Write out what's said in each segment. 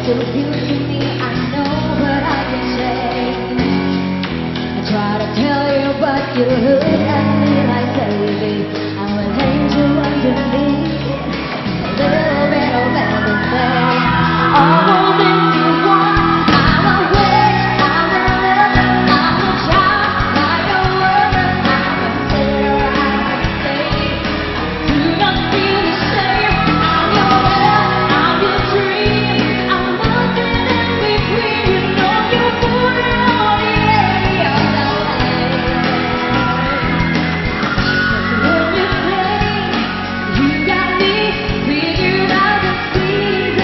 so new to me, I know what I can say. I try to tell you, but you look at me like crazy. I'm an angel underneath, a little bit of everything. All that you want, I'm a witch, I'm a lover, I'm a child, like a worker, I'm a sinner, I'm a slave. Do not feel the same. I'm your air, I'm your dream. I'm nothing in between. You know you put it on the edge of the light. When you play, you got me figured out the seasons.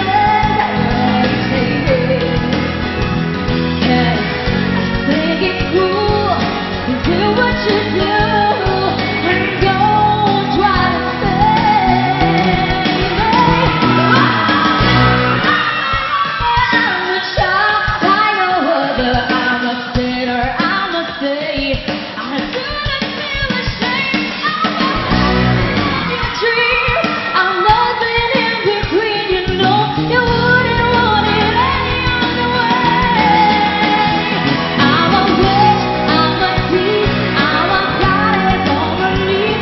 I say it. Yeah, I think it's cool to do what you do, and don't try to save me. I'm a child, like no other. I'm a sinner, I'm a saint. I shouldn't feel ashamed. I'm your dream. I'm nothing in between. You know you wouldn't want it any other way. I'm a witch, I'm a thief, I'm a goddess on my knees.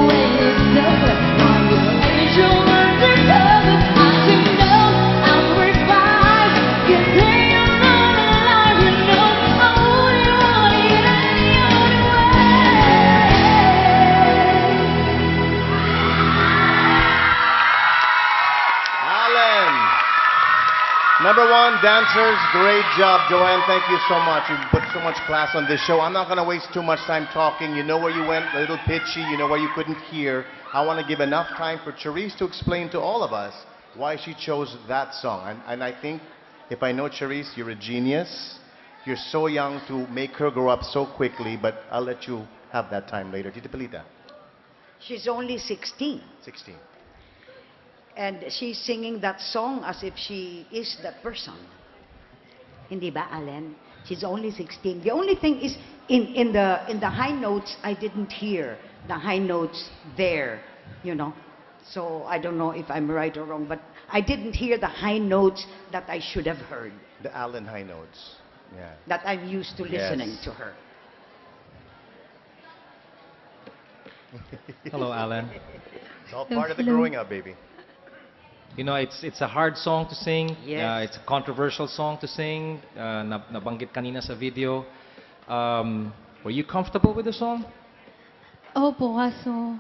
When it's different, I'm your angel undercover. I should know I'm refined. You say I'm not alive, you know I wouldn't want it any other way. Alan! Number one, dancers, great job, Joanne. Thank you so much. You put so much class on this show. I'm not going to waste too much time talking. You know where you went, a little pitchy. You know where you couldn't hear. I want to give enough time for Charisse to explain to all of us why she chose that song. And I think, if I know Charisse, you're a genius. You're so young to make her grow up so quickly, but I'll let you have that time later. Tita Pelita, She's only 16, 16. and she's singing that song as if she is that person. Hindi ba, Allen? She's only 16. The only thing is, in the high notes, I didn't hear the high notes there, you know. So I don't know if I'm right or wrong, but I didn't hear the high notes that I should have heard, The Alan high notes. Yeah. that I'm used to listening Yes. to her. Hello, Alan. It's all part of the growing up, baby. You know, it's a hard song to sing. Yes. It's a controversial song to sing. Nabanggit kanina sa video. Were you comfortable with the song? Opo, kaso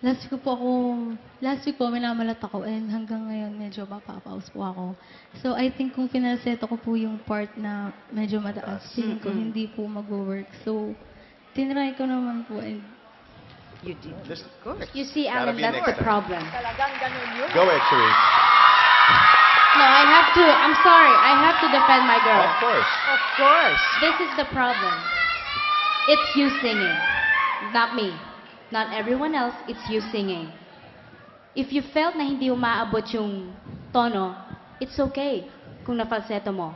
last week po minamalat ako and hanggang ngayon medyo mapapaus po ako. So I think kung pinalseto ko po yung part na medyo mataas, feeling ko hindi po mag-work. So tinry ko naman po and You did. Just Of course. You see, Gotta Alan, be an that's the expert. problem. Talagang ganun yun. go ahead, Charisse. No, I'm sorry, I have to defend my girl. Of course. Of course. This is the problem. It's you singing, not me. Not everyone else, it's you singing. If you felt na hindi umaabot yung tono, it's okay kung napalseto mo.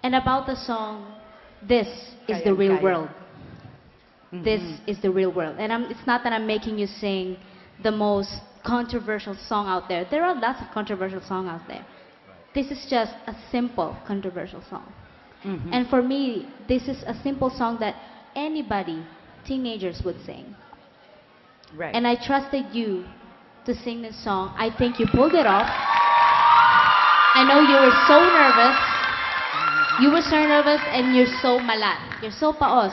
And about the song, this is the real Kayang-kaya. world. This is the real world. And it's not that I'm making you sing the most controversial song out there. There are lots of controversial songs out there. This is just a simple controversial song. And for me, this is a simple song that anybody, teenagers, would sing. Right. And I trusted you to sing this song. I think you pulled it off. I know you were so nervous. You were so nervous and you're so malat. You're so paos.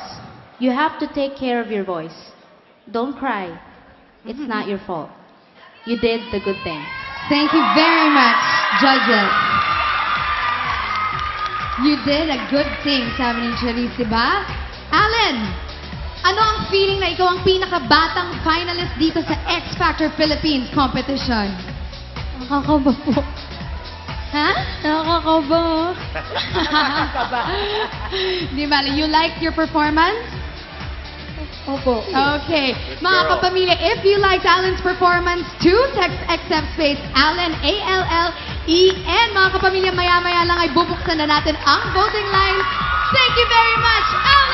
You have to take care of your voice. Don't cry. It's not your fault. You did the good thing. thank you very much, judges. You did a good thing, sabi ni Charisse, diba? Alan, ano ang feeling na ikaw ang pinakabatang finalist dito sa X Factor Philippines competition? Nakakaba po. Ha? Nakakaba. Di ba? You liked your performance? Opo. Okay. Mga girl. kapamilya, if you liked Alan's performance too, text XM space Alan, A-L-L-E-N. Mga kapamilya, maya-maya lang ay bubuksan na natin ang voting line. Thank you very much, Alan!